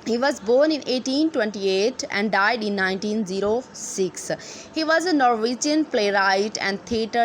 He was born in 1828 and died in 1906. He was a Norwegian playwright and theatre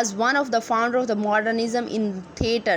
as one of the founder of the modernism in theatre.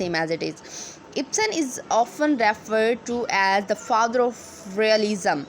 same as it is. Ibsen is often referred to as the father of realism.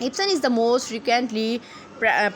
Ibsen is the most frequently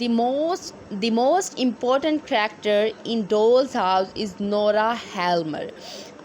The most important character in Doll's House is Nora Helmer.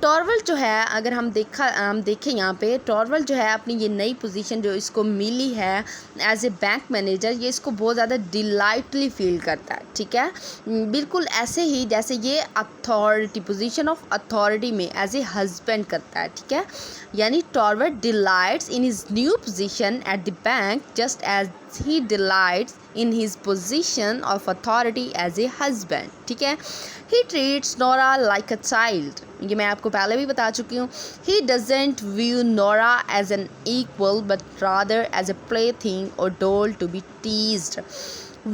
ٹورول جو ہے اگر ہم دیکھیں یہاں پہ ٹورول جو ہے اپنی یہ نئی پوزیشن جو اس کو ملی ہے ایز اے بینک مینیجر، یہ اس کو بہت زیادہ ڈیلائٹلی فیل کرتا ہے، ٹھیک ہے، بالکل ایسے ہی جیسے یہ اتھارٹی پوزیشن آف اتھارٹی میں ایز اے ہسبینڈ کرتا ہے، ٹھیک ہے، یعنی Torvald delights in his new position at the bank just as he delights in his position of authority as a husband، ٹھیک ہے، he treats Nora like a child، یہ میں آپ کو پہلے بھی بتا چکی ہوں، he doesn't view Nora as an equal but rather as a plaything or doll to be teased،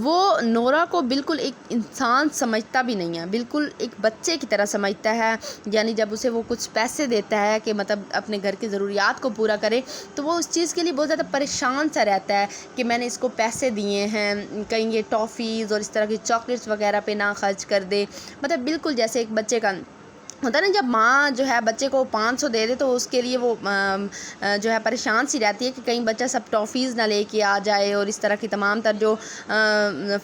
وہ نورا کو بالکل ایک انسان سمجھتا بھی نہیں ہے، بالکل ایک بچے کی طرح سمجھتا ہے، یعنی جب اسے وہ کچھ پیسے دیتا ہے کہ مطلب اپنے گھر کی ضروریات کو پورا کرے تو وہ اس چیز کے لیے بہت زیادہ پریشان سا رہتا ہے کہ میں نے اس کو پیسے دیے ہیں، کہیں یہ ٹافیز اور اس طرح کی چاکلیٹس وغیرہ پہ نہ خرچ کر دے، مطلب بالکل جیسے ایک بچے کا ہوتا ہے نا، جب ماں جو ہے بچے کو 500 دے دے تو اس کے لیے وہ جو ہے پریشان سی رہتی ہے کہ کہیں بچہ سب ٹافیز نہ لے کے آ جائے اور اس طرح کی تمام تر جو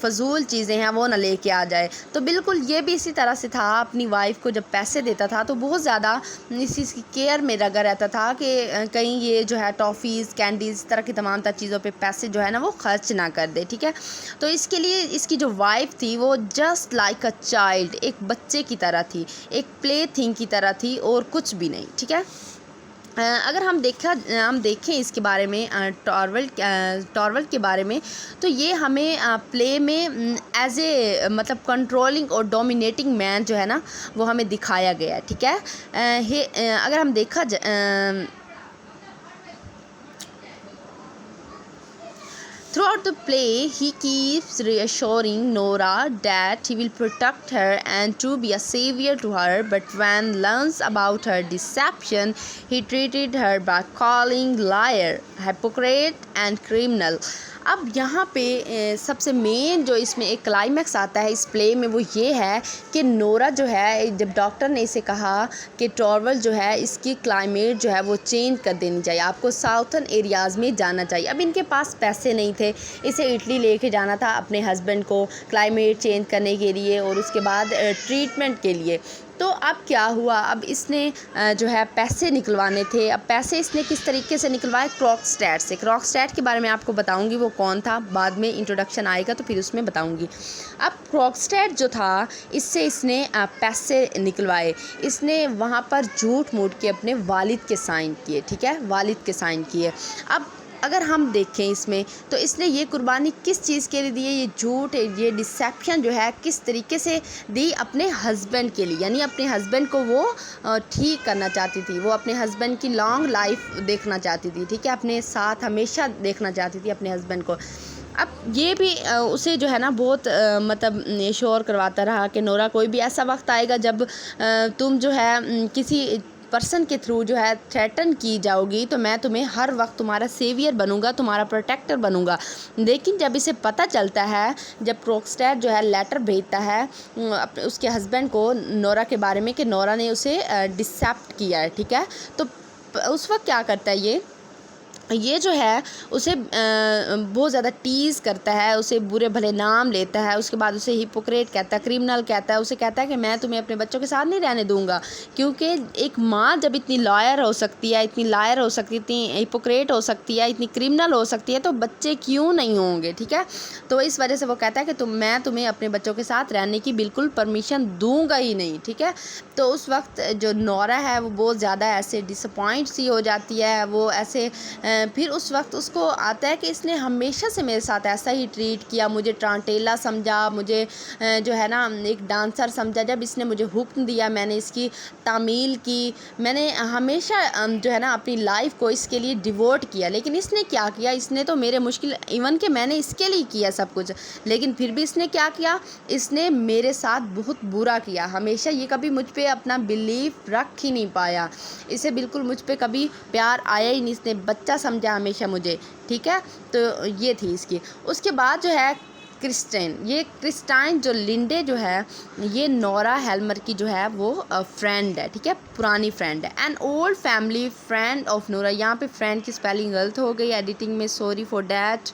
فضول چیزیں ہیں وہ نہ لے کے آ جائے، تو بالکل یہ بھی اسی طرح سے تھا، اپنی وائف کو جب پیسے دیتا تھا تو بہت زیادہ اس چیز کی کیئر میں لگا رہتا تھا کہ کہیں یہ جو ہے ٹافیز کینڈیز اس طرح کی تمام تر چیزوں پہ پیسے جو ہے نا وہ خرچ نہ کر دے، ٹھیک ہے، تو اس کے لیے اس کی جو وائف تھی وہ جسٹ لائک اے چائلڈ، ایک بچے کی طرح تھی، ایک پلے تھنگ کی طرح تھی اور کچھ بھی نہیں، ٹھیک ہے۔ اگر ہم دیکھیں اس کے بارے میں ٹورول کے بارے میں تو یہ ہمیں پلے میں ایز اے مطلب کنٹرولنگ اور ڈومینیٹنگ مین جو ہے نا وہ ہمیں دکھایا گیا ہے، ٹھیک ہے، اگر ہم دیکھا Throughout the play, he keeps reassuring Nora that he will protect her and to be a savior to her, but when learns about her deception, he treated her by calling liar, hypocrite and criminal۔ اب یہاں پہ سب سے مین جو اس میں ایک climax آتا ہے اس پلے میں وہ یہ ہے کہ نورا جو ہے جب ڈاکٹر نے اسے کہا کہ ٹورول جو ہے اس کی کلائمیٹ جو ہے وہ چینج کر دینی چاہیے، آپ کو ساؤتھن ایریاز میں جانا چاہیے، اب ان کے پاس پیسے نہیں تھے، اسے اٹلی لے کے جانا تھا اپنے ہسبینڈ کو کلائمیٹ چینج کرنے کے لیے اور اس کے بعد ٹریٹمنٹ کے لیے، تو اب کیا ہوا، اب اس نے جو ہے پیسے نکلوانے تھے، اب پیسے اس نے کس طریقے سے نکلوائے، کروکسٹیٹ سے۔ کروکسٹیٹ کے بارے میں آپ کو بتاؤں گی وہ کون تھا، بعد میں انٹروڈکشن آئے گا تو پھر اس میں بتاؤں گی۔ اب کروکسٹیٹ جو تھا اس سے اس نے پیسے نکلوائے، اس نے وہاں پر جھوٹ موٹ کے اپنے والد کے سائن کیے، ٹھیک ہے، والد کے سائن کیے۔ اب اگر ہم دیکھیں اس میں تو اس نے یہ قربانی کس چیز کے لیے دی ہے، یہ جھوٹ، یہ ڈسیپشن جو ہے کس طریقے سے دی، اپنے ہسبینڈ کے لیے، یعنی اپنے ہسبینڈ کو وہ ٹھیک کرنا چاہتی تھی، وہ اپنے ہسبینڈ کی لانگ لائف دیکھنا چاہتی تھی، ٹھیک ہے، اپنے ساتھ ہمیشہ دیکھنا چاہتی تھی اپنے ہسبینڈ کو۔ اب یہ بھی اسے جو ہے نا بہت مطلب شور کرواتا رہا کہ نورا کوئی بھی ایسا وقت آئے گا جب تم جو ہے کسی پرسن کے تھرو جو ہے تھریٹن کی جاؤ گی تو میں تمہیں ہر وقت تمہارا سیویئر بنوں گا، تمہارا پروٹیکٹر بنوں گا۔ لیکن جب اسے پتہ چلتا ہے، جب کروکسٹیٹ جو ہے لیٹر بھیجتا ہے اس کے ہسبینڈ کو نورا کے بارے میں کہ نورا نے اسے ڈسیپٹ کیا ہے، ٹھیک ہے، تو اس وقت کیا کرتا ہے، یہ جو ہے اسے بہت زیادہ ٹیز کرتا ہے، اسے برے بھلے نام لیتا ہے، اس کے بعد اسے ہپوکریٹ کہتا ہے، کرمنل کہتا ہے، اسے کہتا ہے کہ میں تمہیں اپنے بچوں کے ساتھ نہیں رہنے دوں گا، کیونکہ ایک ماں جب اتنی لائر ہو سکتی ہے، اتنی لائر ہو سکتی ہے، اتنی ہپوکریٹ ہو سکتی ہے، اتنی کرمنل ہو سکتی ہے تو بچے کیوں نہیں ہوں گے، ٹھیک ہے، تو اس وجہ سے وہ کہتا ہے کہ میں تمہیں اپنے بچوں کے ساتھ رہنے کی بالکل پرمیشن دوں گا ہی نہیں، ٹھیک ہے۔ تو اس وقت جو نورا ہے وہ بہت زیادہ ایسے ڈس اپوائنٹ سی ہو جاتی ہے، وہ ایسے پھر اس وقت اس کو آتا ہے کہ اس نے ہمیشہ سے میرے ساتھ ایسا ہی ٹریٹ کیا، مجھے ٹرانٹیلا سمجھا، مجھے جو ہے نا ایک ڈانسر سمجھا، جب اس نے مجھے حکم دیا میں نے اس کی تعمیل کی، میں نے ہمیشہ جو ہے نا اپنی لائف کو اس کے لیے ڈیووٹ کیا، لیکن اس نے کیا کیا، اس نے تو میرے مشکل ایون کہ میں نے اس کے لیے کیا سب کچھ، لیکن پھر بھی اس نے کیا کیا، اس نے میرے ساتھ بہت برا کیا، ہمیشہ یہ کبھی مجھ پہ اپنا بلیف رکھ ہی نہیں پایا، اسے بالکل مجھ پہ کبھی پیار آیا ہی نہیں، اس نے بچہ سمجھا ہمیشہ مجھے، ٹھیک ہے، تو یہ تھی اس کی۔ اس کے بعد جو ہے کرسٹائن جو لنڈے جو ہے یہ نورا ہیلمر کی جو ہے وہ فرینڈ ہے، ٹھیک ہے، پرانی فرینڈ ہے، an old family friend of Nora, یہاں پہ فرینڈ کی اسپیلنگ غلط ہو گئی ایڈیٹنگ میں، sorry for that,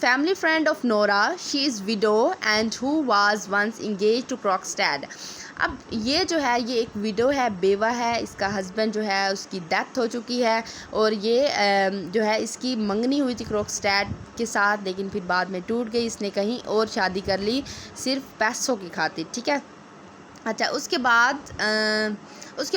family friend of Nora, she is widow and who was once engage to Krogstad. اب یہ جو ہے یہ ایک ویڈو ہے، بیوہ ہے، اس کا ہسبینڈ جو ہے اس کی ڈیتھ ہو چکی ہے، اور یہ جو ہے اس کی منگنی ہوئی تھی کروکسٹیڈ کے ساتھ، لیکن پھر بعد میں ٹوٹ گئی، اس نے کہیں اور شادی کر لی صرف پیسوں کی خاطر، ٹھیک ہے۔ اچھا اس کے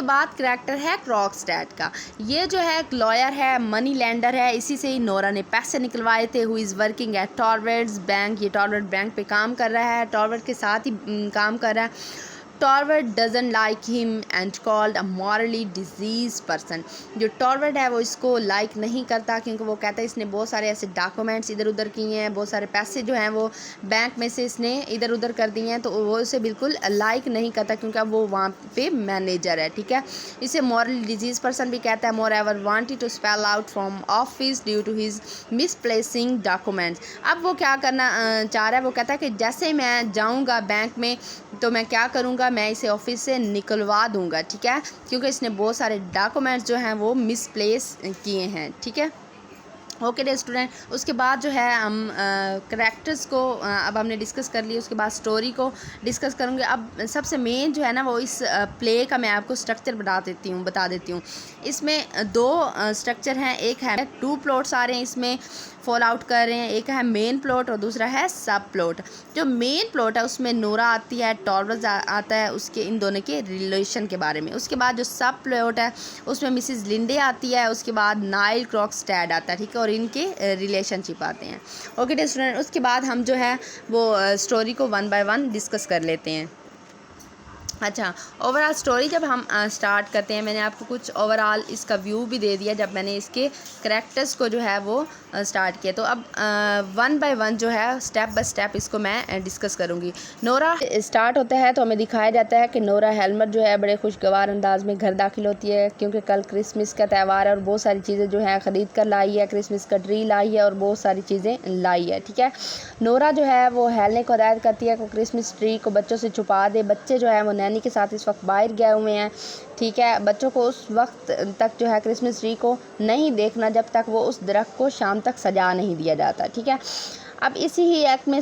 بعد کریکٹر ہے کروکسٹیڈ کا۔ یہ جو ہے ایک لائر ہے، منی لینڈر ہے، اسی سے ہی نورا نے پیسے نکلوائے تھے۔ ہو از ورکنگ ایٹ ٹارویڈز بینک، یہ ٹارویڈ بینک پہ کام کر رہا ہے، ٹارویڈ کے ساتھ ہی کام کر رہا ہے۔ ٹارویڈ ڈزنٹ لائک ہم and called a morally disease person, جو ٹارویڈ ہے وہ اس کو لائک نہیں کرتا، کیونکہ وہ کہتا ہے اس نے بہت سارے ایسے ڈاکومنٹس ادھر ادھر کیے ہیں، بہت سارے پیسے جو ہیں وہ بینک میں سے اس نے ادھر ادھر کر دیے ہیں، تو وہ اسے بالکل لائک نہیں کرتا، کیونکہ وہ وہاں پہ مینیجر ہے، ٹھیک ہے۔ اسے مورلی ڈیزیز پرسن بھی کہتا ہے۔ Moreover wanted to spell out from office due to his misplacing documents. اب وہ کیا کرنا چاہ رہا ہے، وہ کہتا ہے کہ جیسے میں جاؤں گا بینک میں تو میں کیا کروں گا، میں اسے آفس سے نکلوا دوں گا، ٹھیک ہے، کیونکہ اس نے بہت سارے ڈاکومنٹس جو ہیں وہ مس پلیس کیے ہیں، ٹھیک ہے۔ اوکے ڈے اسٹوڈنٹ، اس کے بعد جو ہے ہم کریکٹرز کو اب ہم نے ڈسکس کر لی، اس کے بعد سٹوری کو ڈسکس کروں گے۔ اب سب سے مین جو ہے نا وہ اس پلے کا میں آپ کو سٹرکچر بتا دیتی ہوں۔ اس میں دو سٹرکچر ہیں، ایک ہے 2 پلاٹس آ رہے ہیں اس میں فال آؤٹ کر رہے ہیں، ایک ہے مین پلاٹ اور دوسرا ہے سب پلاٹ۔ جو مین پلاٹ ہے اس میں نورا آتی ہے، ٹارویڈ آتا ہے، اس کے ان دونوں کے ریلیشن کے بارے میں۔ اس کے بعد جو سب پلاٹ ہے اس میں مسز لنڈے آتی ہے، اس کے بعد نائل کروکسٹیڈ آتا ہے، ٹھیک ہے، اور ان کے ریلیشن شپ آتے ہیں۔ اوکے ڈے اسٹوڈنٹ، اس کے بعد ہم جو ہے وہ سٹوری کو 1 بائی 1 ڈسکس کر لیتے ہیں۔ اچھا اوور آل سٹوری جب ہم سٹارٹ کرتے ہیں، میں نے آپ کو کچھ اوور آل اس کا ویو بھی دے دیا جب میں نے اس کے کریکٹرز کو جو ہے وہ سٹارٹ کیا، تو اب 1 بائی 1 جو ہے سٹیپ بائی سٹیپ اس کو میں ڈسکس کروں گی۔ نورا سٹارٹ ہوتا ہے تو ہمیں دکھایا جاتا ہے کہ نورا ہیلمر جو ہے بڑے خوشگوار انداز میں گھر داخل ہوتی ہے، کیونکہ کل کرسمس کا تہوار ہے اور بہت ساری چیزیں جو ہیں خرید کر لائی ہے، کرسمس کا ٹری لائی ہے اور بہت ساری چیزیں لائی ہے، ٹھیک ہے۔ نورا جو ہے وہ ہیلنے کو ہدایت کرتی ہے کہ کرسمس ٹری کو بچوں سے چھپا دے۔ بچے جو ہے وہ نینی کے ساتھ اس وقت باہر گئے ہوئے ہیں، ٹھیک ہے۔ بچوں کو اس وقت تک جو ہے کرسمس ٹری کو نہیں دیکھنا جب تک وہ اس درخت کو شام تک سجا نہیں دیا جاتا، ٹھیک ہے۔ اب اسی ہی ایکٹ میں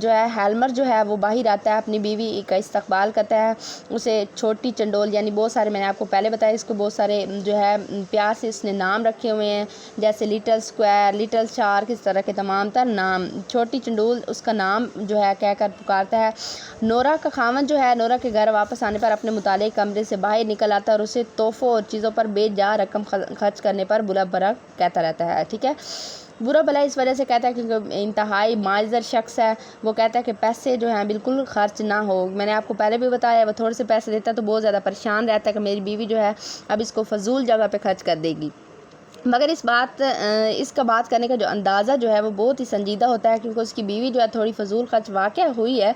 جو ہے ہیلمر جو ہے وہ باہر آتا ہے، اپنی بیوی کا استقبال کرتا ہے، اسے چھوٹی چنڈول یعنی بہت سارے، میں نے آپ کو پہلے بتایا اس کو بہت سارے جو ہے پیار سے اس نے نام رکھے ہوئے ہیں، جیسے لٹل اسکوائر، لٹل شارک، اس طرح کے تمام تر نام۔ چھوٹی چنڈول اس کا نام جو ہے کہہ کر پکارتا ہے۔ نورا کا خاوند جو ہے نورا کے گھر واپس آنے پر اپنے متعلق کمرے سے باہر نکل آتا ہے اور اسے تحفوں اور چیزوں پر بے جا رقم خرچ کرنے پر برا بھلا کہتا رہتا ہے، ٹھیک ہے۔ برا بھلا اس وجہ سے کہتا ہے کیونکہ انتہائی معذر شخص ہے، وہ کہتا ہے کہ پیسے جو ہیں بالکل خرچ نہ ہو۔ میں نے آپ کو پہلے بھی بتایا وہ تھوڑے سے پیسے دیتا ہے تو بہت زیادہ پریشان رہتا ہے کہ میری بیوی جو ہے اب اس کو فضول جگہ پہ خرچ کر دے گی، مگر اس کا بات کرنے کا جو اندازہ جو ہے وہ بہت ہی سنجیدہ ہوتا ہے، کیونکہ اس کی بیوی جو ہے تھوڑی فضول خرچ واقع ہوئی ہے۔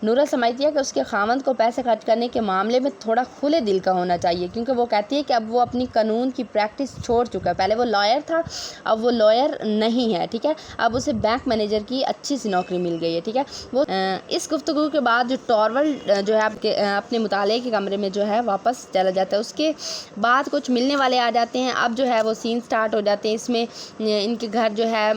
نورا سمجھتی ہے کہ اس کے خاوند کو پیسے خرچ کرنے کے معاملے میں تھوڑا کھلے دل کا ہونا چاہیے، کیونکہ وہ کہتی ہے کہ اب وہ اپنی قانون کی پریکٹس چھوڑ چکا ہے۔ پہلے وہ لائر تھا، اب وہ لائر نہیں ہے، ٹھیک ہے، اب اسے بینک مینیجر کی اچھی سی نوکری مل گئی ہے، ٹھیک ہے۔ وہ اس گفتگو کے بعد جو ٹارویڈ جو ہے اپنے مطالعے کے کمرے میں جو ہے واپس چلا جاتا ہے۔ اس کے بعد کچھ ملنے والے آ جاتے ہیں، اب جو ہے وہ سین سٹارٹ ہو جاتے ہیں۔ اس میں ان کے گھر جو ہے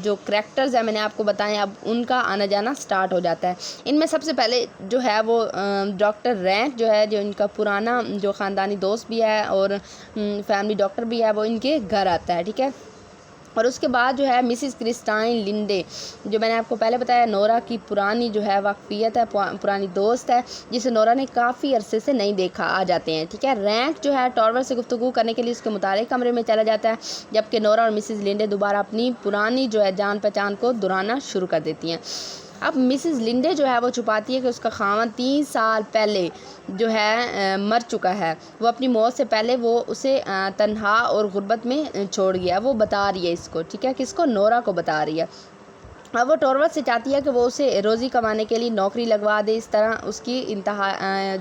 جو کریکٹرز ہیں میں نے آپ کو بتائیں، اب ان کا آنا جانا سٹارٹ ہو جاتا ہے۔ ان میں سب سے پہلے جو ہے وہ ڈاکٹر رینک جو ہے، جو ان کا پرانا جو خاندانی دوست بھی ہے اور فیملی ڈاکٹر بھی ہے، وہ ان کے گھر آتا ہے، ٹھیک ہے۔ اور اس کے بعد جو ہے مسز کرسٹائن لنڈے، جو میں نے آپ کو پہلے بتایا نورا کی پرانی جو ہے واقفیت ہے، پرانی دوست ہے، جسے نورا نے کافی عرصے سے نہیں دیکھا، آ جاتے ہیں، ٹھیک ہے۔ رینک جو ہے ٹارویڈ سے گفتگو کرنے کے لیے اس کے متعلق کمرے میں چلا جاتا ہے، جبکہ نورا اور مسز لنڈے دوبارہ اپنی پرانی جو ہے جان پہچان کو دہرانا شروع کر دیتی ہیں۔ اب مسز لنڈے جو ہے وہ چھپاتی ہے کہ اس کا خاوند 3 سال پہلے جو ہے مر چکا ہے، وہ اپنی موت سے پہلے وہ اسے تنہا اور غربت میں چھوڑ گیا، وہ بتا رہی ہے اس کو، ٹھیک ہے، کس کو، نورا کو بتا رہی ہے۔ اب وہ ٹارویڈ سے چاہتی ہے کہ وہ اسے روزی کمانے کے لیے نوکری لگوا دے، اس طرح اس کی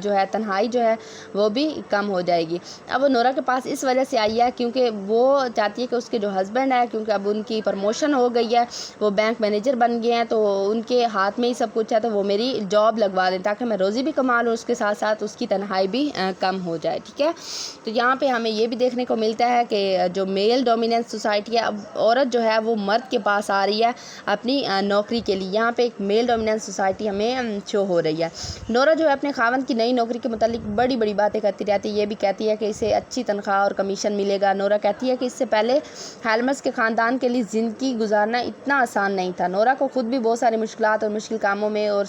جو ہے تنہائی جو ہے وہ بھی کم ہو جائے گی۔ اب وہ نورا کے پاس اس وجہ سے آئی ہے کیونکہ وہ چاہتی ہے کہ اس کے جو ہسبینڈ ہے، کیونکہ اب ان کی پروموشن ہو گئی ہے، وہ بینک مینیجر بن گئے ہیں، تو ان کے ہاتھ میں ہی سب کچھ ہے، تو وہ میری جاب لگوا دیں تاکہ میں روزی بھی کما لوں، اس کے ساتھ ساتھ اس کی تنہائی بھی کم ہو جائے، ٹھیک ہے۔ تو یہاں پہ ہمیں یہ بھی دیکھنے کو ملتا ہے کہ جو میل ڈومیننس سوسائٹی ہے، اب عورت جو ہے وہ مرد کے پاس آ رہی ہے اپنی نوکری کے لیے۔ یہاں پہ ایک میل ڈومیننس سوسائٹی ہمیں شو ہو رہی ہے۔ نورا جو ہے اپنے خاوند کی نئی نوکری کے متعلق بڑی بڑی باتیں کرتی رہتی ہے۔ یہ بھی کہتی ہے کہ اسے اچھی تنخواہ اور کمیشن ملے گا۔ نورا کہتی ہے کہ اس سے پہلے ہیلمرز کے خاندان کے لیے زندگی گزارنا اتنا آسان نہیں تھا۔ نورا کو خود بھی بہت ساری مشکلات اور مشکل کاموں میں اور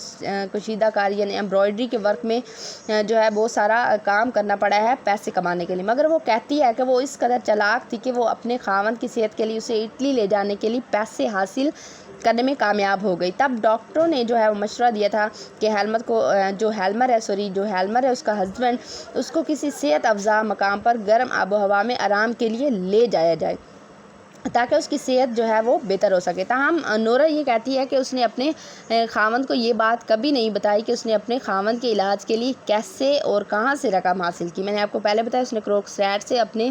کشیدہ کاری یعنی ایمبرائڈری کے ورک میں جو ہے بہت سارا کام کرنا پڑا ہے پیسے کمانے کے لیے، مگر وہ کہتی ہے کہ وہ اس قدر چالاک تھی کہ وہ اپنے خاوند کی صحت کے لیے اسے اٹلی لے جانے کے لیے پیسے حاصل کرنے میں کامیاب ہو گئی۔ تب ڈاکٹروں نے جو ہے وہ مشورہ دیا تھا کہ جو ہیلمر ہے اس کا ہسبینڈ، اس کو کسی صحت افزا مقام پر گرم آب و ہوا میں آرام کے لیے لے جایا جائے تاکہ اس کی صحت جو ہے وہ بہتر ہو سکے۔ تاہم نورا یہ کہتی ہے کہ اس نے اپنے خاوند کو یہ بات کبھی نہیں بتائی کہ اس نے اپنے خاوند کے علاج کے لیے کیسے اور کہاں سے رقم حاصل کی۔ میں نے آپ کو پہلے بتایا اس نے کروکسٹیڈ سے اپنے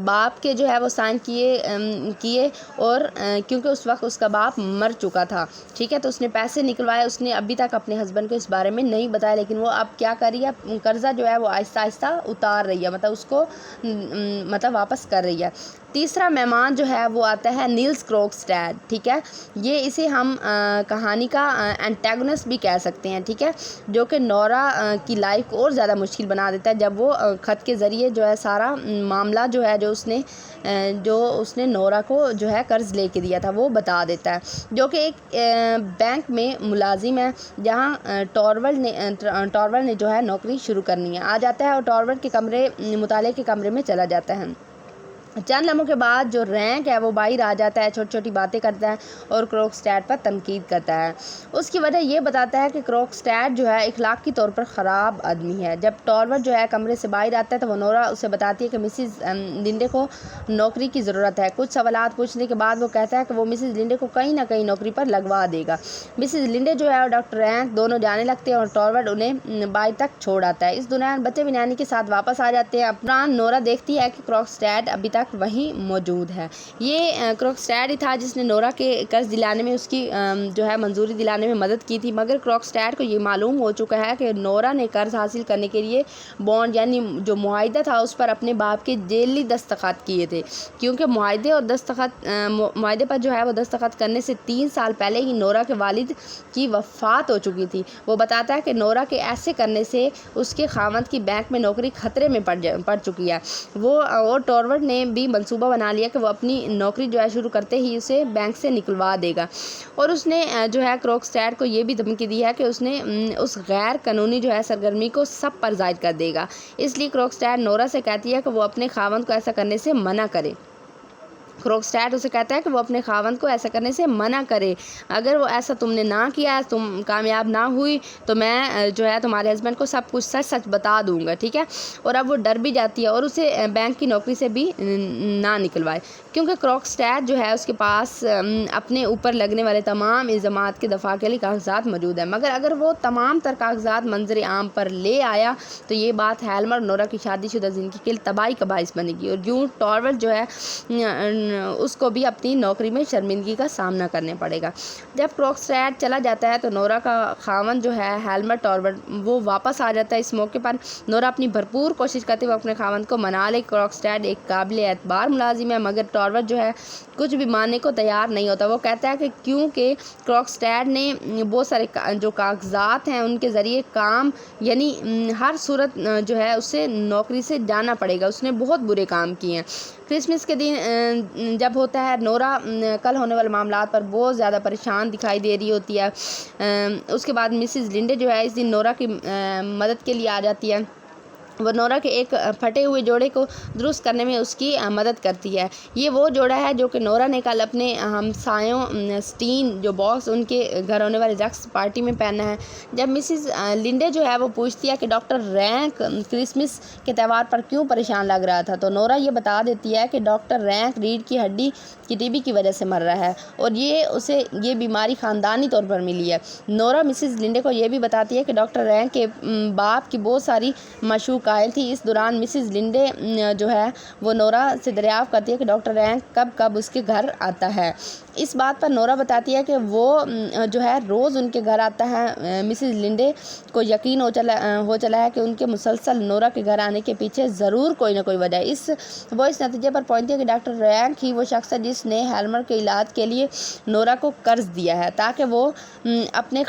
باپ کے جو ہے وہ سائن کیے اور کیونکہ اس وقت اس کا باپ مر چکا تھا، ٹھیک ہے، تو اس نے پیسے نکلوائے۔ اس نے ابھی تک اپنے ہسبینڈ کو اس بارے میں نہیں بتایا، لیکن وہ اب کیا کر رہی ہے، قرضہ جو ہے وہ آہستہ آہستہ اتار رہی ہے، مطلب اس کو واپس کر رہی ہے۔ تیسرا مہمان جو ہے وہ آتا ہے نیلس کروکسٹیڈ، ٹھیک ہے، یہ اسے ہم کہانی کا اینٹیگونسٹ بھی کہہ سکتے ہیں، ٹھیک ہے، جو کہ نورا کی لائف کو اور زیادہ مشکل بنا دیتا ہے جب وہ خط کے ذریعے جو ہے سارا معاملہ جو ہے جو اس نے نورا کو جو ہے قرض لے کے دیا تھا وہ بتا دیتا ہے، جو کہ ایک بینک میں ملازم ہے جہاں ٹارول نے جو ہے نوکری شروع کرنی ہے۔ آ جاتا ہے اور ٹارول کے مطالعے کے کمرے میں چلا جاتا ہے۔ چند لمحوں کے بعد جو رینک ہے وہ باہر آ جاتا ہے، چھوٹی چھوٹی باتیں کرتا ہے اور کروکسٹیڈ پر تنقید کرتا ہے۔ اس کی وجہ یہ بتاتا ہے کہ کروکسٹیڈ جو ہے اخلاقی طور پر خراب آدمی ہے۔ جب ٹارور جو ہے کمرے سے باہر آتا ہے تو وہ نورا اسے بتاتی ہے کہ مسز لنڈے کو نوکری کی ضرورت ہے۔ کچھ سوالات پوچھنے کے بعد وہ کہتا ہے کہ وہ مسز لنڈے کو کہیں نہ کہیں نوکری پر لگوا دے گا۔ مسز لنڈے جو ہے اور ڈاکٹر رینک دونوں جانے لگتے ہیں اور ٹارور انہیں باہر تک چھوڑ آتا ہے۔ اس دوران بچے بھی نانی کے ساتھ واپس آ جاتے ہیں۔ اپران نورا دیکھتی ہے کہ کروکسٹیڈ ابھی تک وہیں موجود ہے۔ یہ کروکسٹیڈ ہی تھا جس نے نورا کے قرض دلانے میں اس کی جو ہے منظوری دلانے میں مدد کی تھی، مگر کروکسٹیڈ کو یہ معلوم ہو چکا ہے کہ نورا نے قرض حاصل کرنے کے لیے بانڈ یعنی جو معاہدہ تھا اس پر اپنے باپ کے ذیلی دستخط کیے تھے، کیونکہ معاہدے پر جو ہے وہ دستخط کرنے سے 3 سال پہلے ہی نورا کے والد کی وفات ہو چکی تھی۔ وہ بتاتا ہے کہ نورا کے ایسے کرنے سے اس کے خاوند کی بینک میں نوکری خطرے میں پڑ چکی ہے۔ وہ اور ٹارور نے بھی منصوبہ بنا لیا کہ وہ اپنی نوکری جو ہے شروع کرتے ہی اسے بینک سے نکلوا دے گا، اور اس نے جو ہے کروکسٹیڈ کو یہ بھی دھمکی دی ہے کہ اس نے اس غیر قانونی جو ہے سرگرمی کو سب پر زائد کر دے گا۔ اس لیے کروکسٹیڈ نورا سے کہتی ہے کہ وہ اپنے خاوند کو ایسا کرنے سے منع کرے۔ کروکسٹیڈ اسے کہتا ہے کہ وہ اپنے خاوند کو ایسا کرنے سے منع کرے، اگر وہ ایسا تم نے نہ کیا، تم کامیاب نہ ہوئی تو میں جو ہے تمہارے ہسبینڈ کو سب کچھ سچ بتا دوں گا، ٹھیک ہے، اور اب وہ ڈر بھی جاتی ہے اور اسے بینک کی نوکری سے بھی نہ نکلوائے، کیونکہ کروکسٹیڈ جو ہے اس کے پاس اپنے اوپر لگنے والے تمام الزامات کے دفاع کے لیے کاغذات موجود ہیں، مگر اگر وہ تمام تر کاغذات منظر عام پر لے آیا تو یہ بات ہیلمر اور نورا کی شادی شدہ زندگی کے لیے تباہی کا باعث بنے گی، اور یوں ٹارول جو ہے اس کو بھی اپنی نوکری میں شرمندگی کا سامنا کرنے پڑے گا۔ جب کروکسٹیڈ چلا جاتا ہے تو نورا کا خاوند جو ہے ہیلمر ٹارور وہ واپس آ جاتا ہے۔ اس موقع پر نورا اپنی بھرپور کوشش کرتے ہوئے اپنے خاوند کو منا لے۔ کروکسٹیڈ ایک قابل اعتبار ملازم ہے، مگر ٹارور جو ہے کچھ بھی ماننے کو تیار نہیں ہوتا۔ وہ کہتا ہے کہ کیونکہ کروکسٹیڈ نے بہت سارے جو کاغذات ہیں ان کے ذریعے کام یعنی ہر صورت جو ہے اسے نوکری سے جانا پڑے گا، اس نے بہت برے کام کیے ہیں۔ کرسمس کے دن جب ہوتا ہے نورا کل ہونے والے معاملات پر بہت زیادہ پریشان دکھائی دے رہی ہوتی ہے۔ اس کے بعد مسز لنڈے جو ہے اس دن نورا کی مدد کے لیے آ جاتی ہے۔ وہ نورا کے ایک پھٹے ہوئے جوڑے کو درست کرنے میں اس کی مدد کرتی ہے۔ یہ وہ جوڑا ہے جو کہ نورا نے کل اپنے ہمسایوں سٹین جو باکس ان کے گھر ہونے والے رقص پارٹی میں پہنا ہے۔ جب مسز لنڈے جو ہے وہ پوچھتی ہے کہ ڈاکٹر رینک کرسمس کے تہوار پر کیوں پریشان لگ رہا تھا، تو نورا یہ بتا دیتی ہے کہ ڈاکٹر رینک ریڑھ کی ہڈی کی ٹی بی کی وجہ سے مر رہا ہے اور اسے یہ بیماری خاندانی طور پر ملی ہے۔ نورا مسز لنڈے کو یہ بھی بتاتی ہے کہ ڈاکٹر رینک کے باپ کی بہت ساری مشہور قائل تھی۔ اس دوران مسز لنڈے جو ہے وہ نورا سے دریافت کرتی ہے کہ ڈاکٹر رینک کب اس کے گھر آتا ہے۔ اس بات پر نورا بتاتی ہے کہ وہ جو ہے روز ان کے گھر آتا ہے۔ مسز لنڈے کو یقین ہو چلا ہے کہ ان کے مسلسل نورا کے گھر آنے کے پیچھے ضرور کوئی نہ کوئی وجہ ہے۔ وہ اس نتیجے پر پہنچتی ہے کہ ڈاکٹر رینک ہی وہ شخص ہے جس نے ہیلمر کے علاج کے لیے نورا کو قرض دیا ہے تاکہ وہ اپنے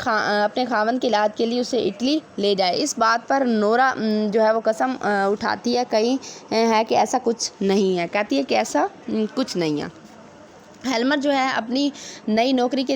خاوند کے علاج کے لیے اسے اٹلی لے جائے۔ اس بات پر نورا جو ہے وہ قسم اٹھاتی ہے کہ ایسا کچھ نہیں ہے، کہتی ہے کہ ایسا کچھ نہیں ہے۔ ہیلمر جو ہے اپنی نئی نوکری کے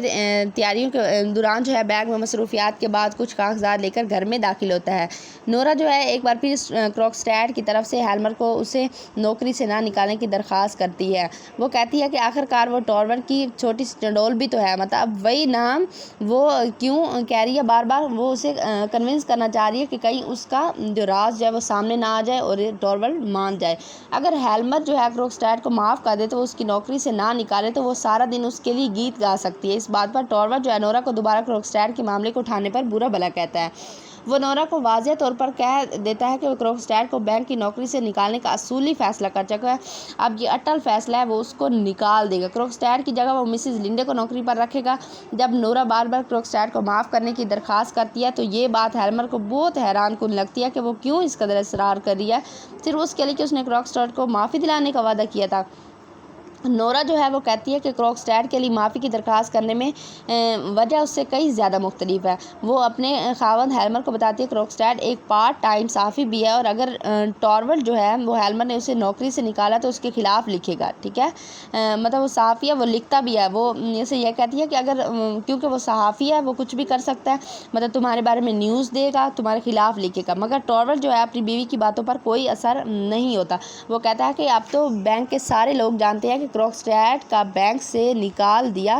تیاریوں کے دوران جو ہے بیگ میں مصروفیات کے بعد کچھ کاغذات لے کر گھر میں داخل ہوتا ہے۔ نورا جو ہے ایک بار پھر کروکسٹیڈ کی طرف سے ہیلمر کو اسے نوکری سے نہ نکالنے کی درخواست کرتی ہے۔ وہ کہتی ہے کہ آخرکار وہ ٹاور کی چھوٹی سی چنڈول بھی تو ہے، مطلب وہی نام وہ کیوں کہہ رہی ہے بار بار۔ وہ اسے کنونس کرنا چاہ رہی ہے کہ کہیں اس کا جو راز جو ہے وہ سامنے نہ آ جائے اور ٹاور مان جائے۔ اگر ہیلمر جو ہے کروکسٹیڈ کو معاف کر دے تو وہ اس کی نوکری سے نہ نکالے تو وہ سارا دن اس کے لیے گیت گا سکتی ہے۔ اس بات پر ٹاور جو ہے نورا کو دوبارہ کروکسٹیڈ کے معاملے کو اٹھانے پر برا بھلا کہتا ہے۔ وہ نورا کو واضح طور پر کہہ دیتا ہے کہ وہ کروکسٹیڈ کو بینک کی نوکری سے نکالنے کا اصولی فیصلہ کر چکا ہے، اب یہ اٹل فیصلہ ہے، وہ اس کو نکال دے گا۔ کروکسٹیڈ کی جگہ وہ مسز لنڈے کو نوکری پر رکھے گا۔ جب نورا بار بار کروکسٹیڈ کو معاف کرنے کی درخواست کرتی ہے تو یہ بات ہیلمر کو بہت حیران کن لگتی ہے کہ وہ کیوں اس قدر اصرار کر رہی ہے، صرف اس کے لیے کہ اس نے کروکسٹیڈ کو معافی دلانے کا وعدہ کیا تھا۔ نورا جو ہے وہ کہتی ہے کہ کروکسٹیڈ کے لیے معافی کی درخواست کرنے میں وجہ اس سے کئی زیادہ مختلف ہے۔ وہ اپنے خاوند ہیلمر کو بتاتی ہے کہ کروکسٹیڈ ایک پارٹ ٹائم صحافی بھی ہے اور اگر ٹاور جو ہے وہ ہیلمر نے اسے نوکری سے نکالا تو اس کے خلاف لکھے گا، ٹھیک ہے، مطلب وہ صحافی ہے، وہ لکھتا بھی ہے۔ وہ اسے یہ کہتی ہے کہ اگر کیونکہ وہ صحافی ہے وہ کچھ بھی کر سکتا ہے، مطلب تمہارے بارے میں نیوز دے گا، تمہارے خلاف لکھے گا، مگر ٹاور جو ہے اپنی بیوی کی باتوں پر کوئی اثر نہیں ہوتا۔ وہ کہتا ہے کہ اب تو بینک کے سارے لوگ جانتے ہیں کہ کروکسٹیڈ کا بینک سے نکال دیا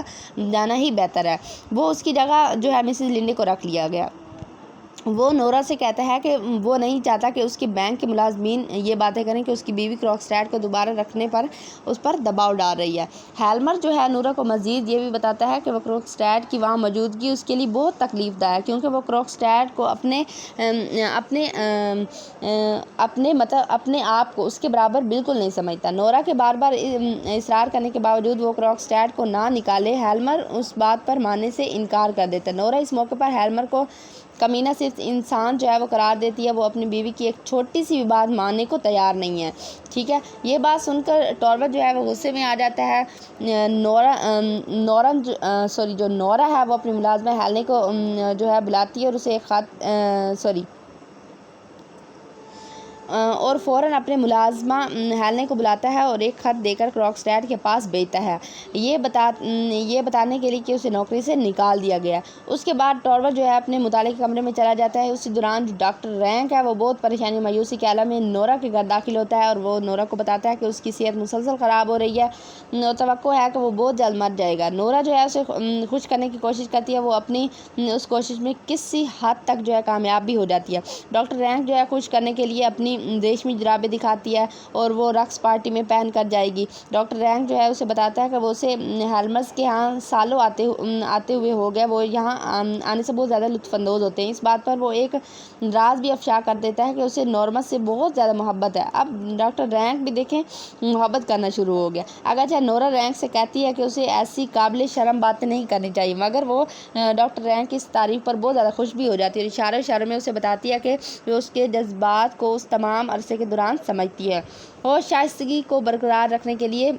جانا ہی بہتر ہے۔ وہ اس کی جگہ جو ہے مسز لنڈے کو رکھ لیا گیا۔ وہ نورا سے کہتا ہے کہ وہ نہیں چاہتا کہ اس کے بینک کے ملازمین یہ باتیں کریں کہ اس کی بیوی کروکسٹیڈ کو دوبارہ رکھنے پر اس پر دباؤ ڈال رہی ہے۔ ہیلمر جو ہے نورا کو مزید یہ بھی بتاتا ہے کہ وہ کروکسٹیڈ کی وہاں موجودگی اس کے لیے بہت تکلیف دہ ہے کیونکہ وہ کروکسٹیڈ کو اپنے آپ کو اس کے برابر بالکل نہیں سمجھتا۔ نورا کے بار بار اصرار کرنے کے باوجود وہ کروکسٹیڈ کو نہ نکالے، ہیلمر اس بات پر ماننے سے انکار کر دیتا ہے۔ نورا اس موقع پر ہیلمر کو کمینہ صرف انسان جو ہے وہ قرار دیتی ہے، وہ اپنی بیوی کی ایک چھوٹی سی بھی بات ماننے کو تیار نہیں ہے، ٹھیک ہے۔ یہ بات سن کر ٹاور جو ہے وہ غصے میں آ جاتا ہے۔ جو نورا ہے وہ اپنی ملازمہ ہیلنے کو جو ہے بلاتی ہے اور اسے ایک خط اور فوراً اپنے ملازمہ ہیلنے کو بلاتا ہے اور ایک خط دے کر کروکسٹیڈ کے پاس بھیجتا ہے، یہ بتانے کے لیے کہ اسے نوکری سے نکال دیا گیا۔ اس کے بعد ٹاور جو ہے اپنے مطالعے کے کمرے میں چلا جاتا ہے۔ اسی دوران جو ڈاکٹر رینک ہے وہ بہت پریشانی مایوسی کے عالم میں نورا کے گھر داخل ہوتا ہے اور وہ نورا کو بتاتا ہے کہ اس کی صحت مسلسل خراب ہو رہی ہے، توقع ہے کہ وہ بہت جلد مر جائے گا۔ نورا جو ہے اسے خوش کرنے کی کوشش کرتی ہے، وہ اپنی اس کوشش میں کسی حد تک جو ہے کامیاب بھی ہو جاتی ہے۔ ڈاکٹر رینک جو ہے خوش کرنے کے لیے اپنی ریشمی جرابیں دکھاتی ہے اور وہ رقص پارٹی میں پہن کر جائے گی۔ ڈاکٹر رینک جو ہے اسے بتاتا ہے کہ وہ اسے ہیلمرز کے ہاں سالوں آتے ہوئے ہو گیا، وہ یہاں آنے سے بہت زیادہ لطف اندوز ہوتے ہیں۔ اس بات پر وہ ایک راز بھی افشا کر دیتا ہے کہ اسے نورمس سے بہت زیادہ محبت ہے۔ اب ڈاکٹر رینک بھی دیکھیں محبت کرنا شروع ہو گیا، اگرچہ نورا رینک سے کہتی ہے کہ اسے ایسی قابل شرم باتیں نہیں کرنی چاہیے، مگر وہ ڈاکٹر رینک کی اس تعریف پر بہت زیادہ خوش بھی ہو جاتی ہے اور اشاروں میں اسے بتاتی ہے کہ وہ اس کے جذبات کو اس تمام عرصے کے دوران سمجھتی ہے۔ اور شائستگی کو برقرار رکھنے کے لیے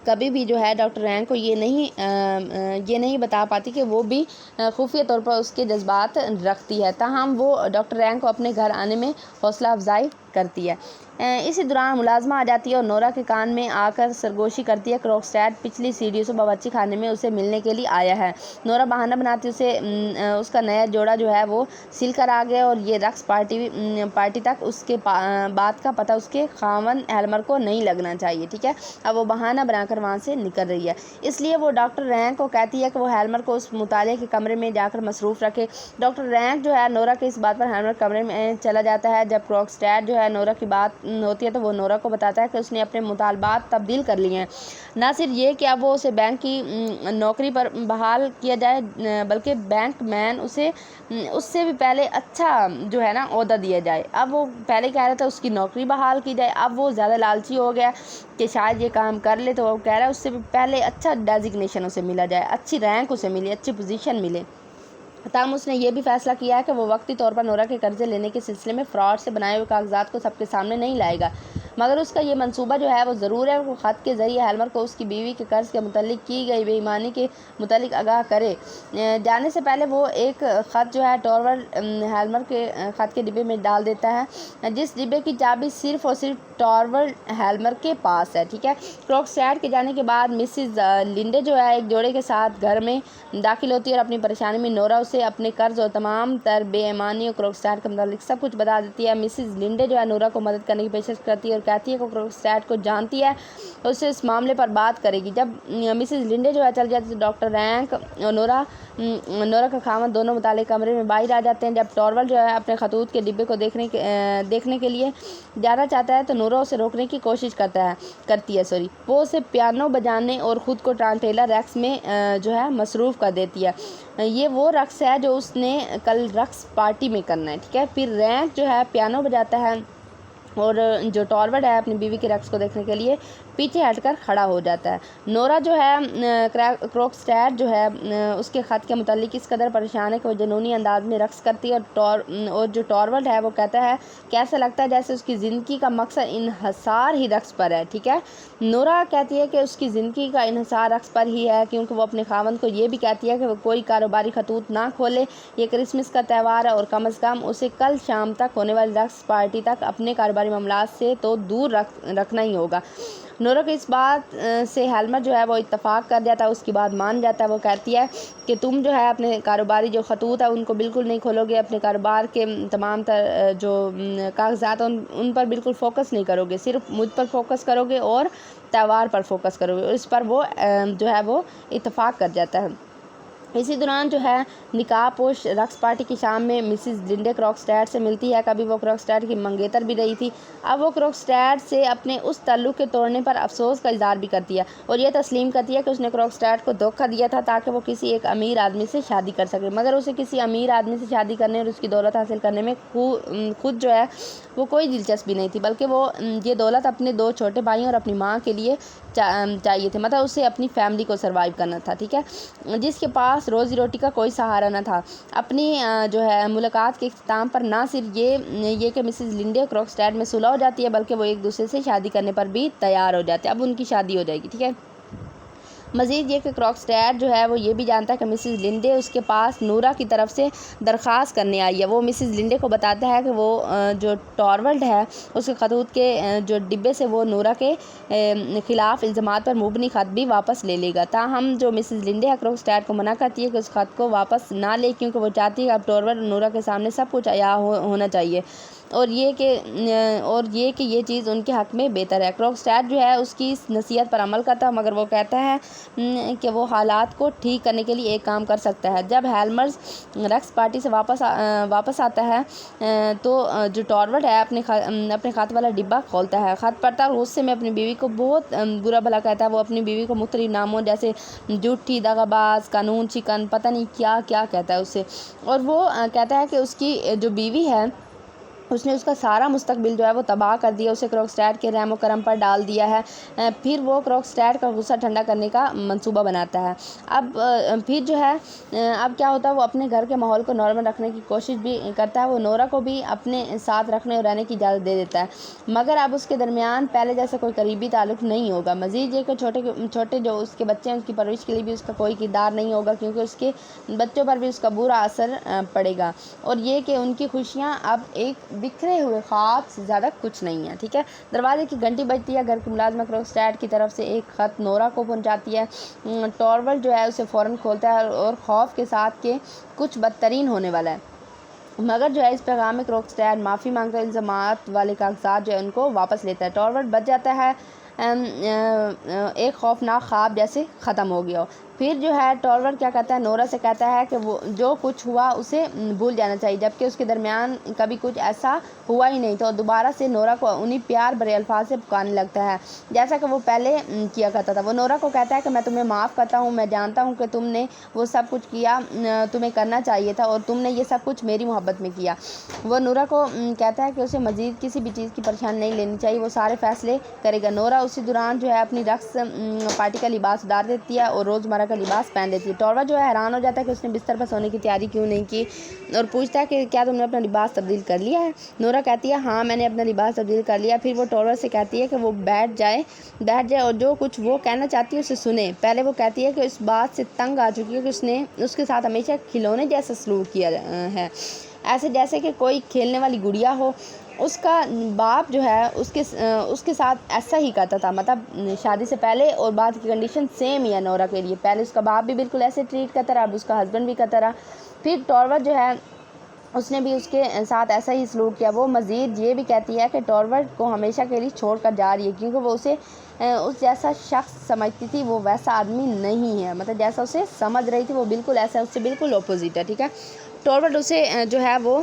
کبھی بھی جو ہے ڈاکٹر رینک کو یہ نہیں بتا پاتی کہ وہ بھی خفیہ طور پر اس کے جذبات رکھتی ہے، تاہم وہ ڈاکٹر رینک کو اپنے گھر آنے میں حوصلہ افزائی کرتی ہے۔ اسی دوران ملازمہ آ جاتی ہے اور نورا کے کان میں آ کر سرگوشی کرتی ہے، کروکسٹیڈ پچھلی سیڑھیوں سے باورچی خانے میں اسے ملنے کے لیے آیا ہے۔ نورا بہانہ بناتی اس کا نیا جوڑا جو ہے وہ سل کر آ گیا اور یہ رقص پارٹی تک اس کے بات کا پتہ اس کے خاوند ہیلمر کو نہیں لگنا چاہیے، ٹھیک ہے۔ اب وہ بہانہ بنا کر وہاں سے نکل رہی ہے، اس لیے وہ ڈاکٹر رینک کو کہتی ہے کہ وہ ہیلمر کو اس مطالعے کے کمرے میں جا کر مصروف رکھے۔ ڈاکٹر رینک جو ہے نورا کے اس بات پر ہیلمر کمرے میں چلا جاتا ہے۔ جب کروکسٹیڈ جو ہے نورا کی بات ہوتی ہے تو وہ نورا کو بتاتا ہے کہ اس نے اپنے مطالبات تبدیل کر لیے ہیں، نہ صرف یہ کہ اب وہ اسے بینک کی نوکری پر بحال کیا جائے بلکہ بینک مین اس سے بھی پہلے اچھا جو ہے نا عہدہ دیا جائے۔ اب وہ پہلے کہہ رہا تھا اس کی نوکری بحال کی جائے، اب وہ زیادہ لالچی ہو گیا کہ شاید یہ کام کر لے تو وہ کہہ رہا ہے اس سے پہلے اچھا ڈیزگنیشن اسے ملا جائے، اچھی رینک اسے ملے، اچھی پوزیشن ملے۔ تاہم اس نے یہ بھی فیصلہ کیا ہے کہ وہ وقتی طور پر نورا کے قرضے لینے کے سلسلے میں فراڈ سے بنائے ہوئے کاغذات کو سب کے سامنے نہیں لائے گا، مگر اس کا یہ منصوبہ جو ہے وہ ضرور ہے وہ خط کے ذریعے ہیلمر کو اس کی بیوی کے قرض کے متعلق کی گئی بے ایمانی کے متعلق آگاہ کرے۔ جانے سے پہلے وہ ایک خط جو ہے ٹارورلڈ ہیلمر کے خط کے ڈبے میں ڈال دیتا ہے، جس ڈبے کی چابی صرف اور صرف ٹارورلڈ ہیلمر کے پاس ہے، ٹھیک ہے۔ کروکسٹیڈ کے جانے کے بعد مسز لنڈے جو ہے ایک جوڑے کے ساتھ گھر میں داخل ہوتی ہے اور اپنی پریشانی میں نورا اسے اپنے قرض اور تمام تر بے ایمانی اور کروکسٹیڈ کے متعلق سب کچھ بتا دیتی ہے۔ مسز لنڈے جو ہے نورا کو مدد کرنے کی پیشکش کرتی ہے اور کہتی ہے کہ کروکسٹیڈ کو جانتی ہے اور اسے اس معاملے پر بات کرے گی۔ جب مسز لنڈے جو ہے چل جاتی ہے تو ڈاکٹر رینک اور نورا کا خاوند دونوں متعلقہ کمرے میں باہر آ جاتے ہیں۔ جب ٹارورلڈ جو ہے اپنے خطوط کے ڈبے کو دیکھنے کے لیے جانا چاہتا ہے تو نورا اسے روکنے کی کوشش کرتی ہے وہ اسے پیانو بجانے اور خود کو ٹرانٹیلا ریکس میں جو ہے مصروف کر دیتی ہے۔ یہ وہ رقص ہے جو اس نے کل رقص پارٹی میں کرنا ہے، ٹھیک ہے۔ پھر رینک جو ہے پیانو بجاتا ہے اور جو ٹارورلڈ ہے اپنی بیوی کے رقص کو دیکھنے کے لیے پیچھے ہٹ کر کھڑا ہو جاتا ہے۔ نورا جو ہے کروکسٹیڈ جو ہے اس کے خط کے متعلق اس قدر پریشان ہے کہ وہ جنونی انداز میں رقص کرتی ہے اور جو ٹارورلڈ ہے وہ کہتا ہے کہ ایسا لگتا ہے جیسے اس کی زندگی کا مقصد انحصار ہی رقص پر ہے، ٹھیک ہے۔ نورا کہتی ہے کہ اس کی زندگی کا انحصار رقص پر ہی ہے، کیونکہ وہ اپنے خاوند کو یہ بھی کہتی ہے کہ وہ کوئی کاروباری خطوط نہ کھولے، یہ کرسمس کا تہوار ہے اور کم از کم اسے کل شام تک ہونے والی رقص پارٹی تک اپنے کاروباری معاملات سے تو دور رکھنا ہی ہوگا۔ نورا کی اس بات سے ہیلمر جو ہے وہ اتفاق کر جاتا ہے، اس کی بات مان جاتا ہے۔ وہ کہتی ہے کہ تم جو ہے اپنے کاروباری جو خطوط ہیں ان کو بالکل نہیں کھولو گے، اپنے کاروبار کے تمام تر جو کاغذات ان پر بالکل فوکس نہیں کرو گے، صرف مجھ پر فوکس کرو گے اور تہوار پر فوکس کرو گے، اور اس پر وہ جو ہے وہ اتفاق کر جاتا ہے۔ اسی دوران جو ہے نکاح پوش رقص پارٹی کی شام میں مسز لنڈے کروکسٹیڈ سے ملتی ہے۔ کبھی وہ کروکسٹیڈ کی منگیتر بھی رہی تھی، اب وہ کروکسٹیڈ سے اپنے اس تعلق کے توڑنے پر افسوس کا اظہار بھی کرتی ہے اور یہ تسلیم کرتی ہے کہ اس نے کروکسٹیڈ کو دھوکہ دیا تھا تاکہ وہ کسی ایک امیر آدمی سے شادی کر سکے، مگر اسے کسی امیر آدمی سے شادی کرنے اور اس کی دولت حاصل کرنے میں خود جو ہے وہ کوئی دلچسپی نہیں تھی، بلکہ وہ یہ دولت اپنے دو چھوٹے بھائیوں اور اپنی ماں کے لیے چاہیے تھے، مطلب اسے اپنی فیملی کو سروائیو کرنا تھا، ٹھیک ہے، جس کے پاس روزی روٹی کا کوئی سہارا نہ تھا۔ اپنی جو ہے ملاقات کے اختتام پر نہ صرف یہ کہ مسز لنڈے کروکسٹیڈ میں صلح ہو جاتی ہے بلکہ وہ ایک دوسرے سے شادی کرنے پر بھی تیار ہو جاتے ہیں، اب ان کی شادی ہو جائے گی، ٹھیک ہے۔ مزید یہ کہ کروکسٹیڈ جو ہے وہ یہ بھی جانتا ہے کہ مسز لنڈے اس کے پاس نورا کی طرف سے درخواست کرنے آئی ہے۔ وہ مسز لنڈے کو بتاتا ہے کہ وہ جو ٹارورلڈ ہے اس کے خطوط کے جو ڈبے سے وہ نورا کے خلاف الزامات پر مبنی خط بھی واپس لے لے گا، تاہم جو مسز لنڈے ہے کروکسٹیڈ کو منع کرتی ہے کہ اس خط کو واپس نہ لے، کیونکہ وہ چاہتی ہے کہ اب ٹارورلڈ نورا کے سامنے سب کچھ عیاں ہونا چاہیے اور یہ کہ یہ چیز ان کے حق میں بہتر ہے۔ کروکسٹیڈ جو ہے اس کی اس نصیحت پر عمل کرتا ہے، مگر وہ کہتا ہے کہ وہ حالات کو ٹھیک کرنے کے لیے ایک کام کر سکتا ہے۔ جب ہیلمرز رقص پارٹی سے واپس آتا ہے تو جو ٹارورلڈ ہے اپنے خط والا ڈبہ کھولتا ہے، خط پڑھتا ہے اور غصے میں اپنی بیوی کو بہت برا بھلا کہتا ہے۔ وہ اپنی بیوی کو مختلف ناموں جیسے جھوٹی، دغا باز، قانون شکن، پتہ نہیں کیا کہتا ہے اسے، اور وہ کہتا ہے کہ اس کی جو بیوی ہے اس نے اس کا سارا مستقبل جو ہے وہ تباہ کر دیا، اسے کروکسٹیڈ کے رحم و کرم پر ڈال دیا ہے۔ پھر وہ کروکسٹیڈ کا غصہ ٹھنڈا کرنے کا منصوبہ بناتا ہے۔ پھر جو ہے اب کیا ہوتا ہے، وہ اپنے گھر کے ماحول کو نارمل رکھنے کی کوشش بھی کرتا ہے، وہ نورا کو بھی اپنے ساتھ رکھنے اور رہنے کی اجازت دے دیتا ہے، مگر اب اس کے درمیان پہلے جیسا کوئی قریبی تعلق نہیں ہوگا۔ مزید یہ کہ چھوٹے جو اس کے بچے ہیں اس کی پرورش کے لیے بھی اس کا کوئی کردار نہیں ہوگا، کیونکہ اس کے بچوں پر بھی اس کا برا اثر پڑے گا، اور یہ کہ ان کی خوشیاں اب ایک بکھرے ہوئے خواب سے زیادہ کچھ نہیں ہے، ٹھیک ہے۔ دروازے کی گھنٹی بجتی ہے، گھر کی ملازمہ کروکسٹیڈ کی طرف سے ایک خط نورا کو پہنچاتی ہے۔ ٹارورلڈ جو ہے اسے فوراً کھولتا ہے اور خوف کے ساتھ کہ کچھ بدترین ہونے والا ہے، مگر جو ہے اس پیغام میں کروکسٹیڈ معافی مانگتا ہے، الزامات والے کاغذات جو ہے ان کو واپس لیتا ہے۔ ٹارورلڈ بچ جاتا ہے ایک خوفناک خواب جیسے ختم ہو گیا ہو۔ پھر جو ہے ٹارورلڈ کیا کہتا ہے، نورا سے کہتا ہے کہ وہ جو کچھ ہوا اسے بھول جانا چاہیے، جبکہ اس کے درمیان کبھی کچھ ایسا ہوا ہی نہیں، تو دوبارہ سے نورا کو انہیں پیار بھرے الفاظ سے پکارنے لگتا ہے جیسا کہ وہ پہلے کیا کرتا تھا۔ وہ نورا کو کہتا ہے کہ میں تمہیں معاف کرتا ہوں، میں جانتا ہوں کہ تم نے وہ سب کچھ کیا تمہیں کرنا چاہیے تھا اور تم نے یہ سب کچھ میری محبت میں کیا۔ وہ نورا کو کہتا ہے کہ اسے مزید کسی بھی چیز کی پریشانی نہیں لینی چاہیے، وہ سارے فیصلے کرے گا۔ نورا اسی دوران جو ہے اپنی رقص پارٹی کا لباس اتار دیتی ہے اور روزمرہ کا لباس پہن لیتی ہے۔ ٹوروا جو ہے حیران ہو جاتا ہے کہ اس نے بستر پر سونے کی تیاری کیوں نہیں کی اور پوچھتا ہے کہ کیا تم نے اپنا لباس تبدیل کر لیا ہے؟ نورا کہتی ہے ہاں میں نے اپنا لباس تبدیل کر لیا۔ پھر وہ ٹوروا سے کہتی ہے کہ وہ بیٹھ جائے اور جو کچھ وہ کہنا چاہتی ہے اسے سنے۔ پہلے وہ کہتی ہے کہ اس بات سے تنگ آ چکی ہے کہ اس نے اس کے ساتھ ہمیشہ کھلونے جیسا سلوک کیا ہے، ایسے جیسے کہ کوئی کھیلنے والی گڑیا ہو۔ اس کا باپ جو ہے اس کے ساتھ ایسا ہی کرتا تھا، مطلب شادی سے پہلے اور بعد کی کنڈیشن سیم ہی ہے نورا کے لیے۔ پہلے اس کا باپ بھی بالکل ایسے ٹریٹ کرتا رہا، اب اس کا ہسبینڈ بھی کرتا رہا۔ پھر ٹوروا جو ہے اس نے بھی اس کے ساتھ ایسا ہی سلوک کیا۔ وہ مزید یہ بھی کہتی ہے کہ ٹوروا کو ہمیشہ کے لیے چھوڑ کر جا رہی ہے کیونکہ وہ اسے اس جیسا شخص سمجھتی تھی، وہ ویسا آدمی نہیں ہے، مطلب جیسا اسے سمجھ رہی تھی وہ بالکل ایسا، اس سے بالکل اپوزٹ ہے، ٹھیک ہے۔ ٹوروا اسے جو ہے وہ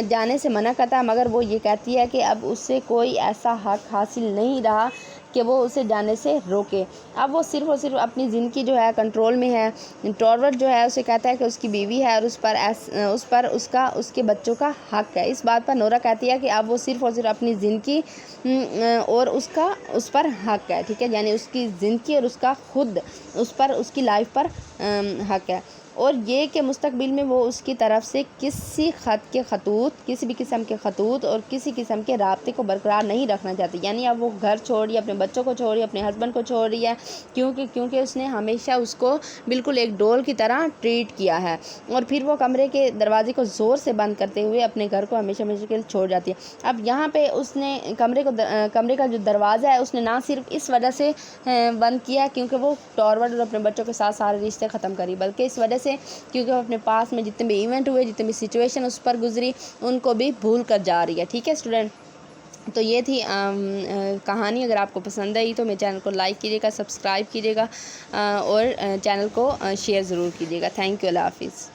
جانے سے منع کرتا ہے، مگر وہ یہ کہتی ہے کہ اب اس سے کوئی ایسا حق حاصل نہیں رہا کہ وہ اسے جانے سے روکے، اب وہ صرف اور صرف اپنی زندگی جو ہے کنٹرول میں ہے۔ ٹوروا جو ہے اسے کہتا ہے کہ اس کی بیوی ہے اور اس پر اس کے بچوں کا حق ہے۔ اس بات پر نورا کہتی ہے کہ اب وہ صرف اور صرف اپنی زندگی اور اس پر حق ہے، ٹھیک ہے، یعنی اس کی زندگی اور اس کا خود اس پر اس کی لائف پر حق ہے، اور یہ کہ مستقبل میں وہ اس کی طرف سے کسی بھی قسم کے خطوط اور کسی قسم کے رابطے کو برقرار نہیں رکھنا چاہتی، یعنی اب وہ گھر چھوڑ رہی ہے، اپنے بچوں کو چھوڑ رہی ہے، اپنے ہسبینڈ کو چھوڑ رہی ہے، کیونکہ اس نے ہمیشہ اس کو بالکل ایک ڈول کی طرح ٹریٹ کیا ہے۔ اور پھر وہ کمرے کے دروازے کو زور سے بند کرتے ہوئے اپنے گھر کو ہمیشہ کے لیے چھوڑ جاتی ہے۔ اب یہاں پہ اس نے کمرے کا جو دروازہ ہے اس نے نہ صرف اس وجہ سے بند کیا کیونکہ وہ ٹوروا اور اپنے بچوں کے ساتھ سارے رشتے ختم کری، بلکہ اس وجہ سے کیونکہ وہ اپنے پاس میں جتنے بھی ایونٹ ہوئے، جتنے بھی سچویشن اس پر گزری، ان کو بھی بھول کر جا رہی ہے، ٹھیک ہے اسٹوڈنٹ۔ تو یہ تھی کہانی۔ اگر آپ کو پسند آئی تو میرے چینل کو لائک کیجیے گا، سبسکرائب کیجیے گا اور چینل کو شیئر ضرور کیجیے گا۔ تھینک یو، اللہ حافظ۔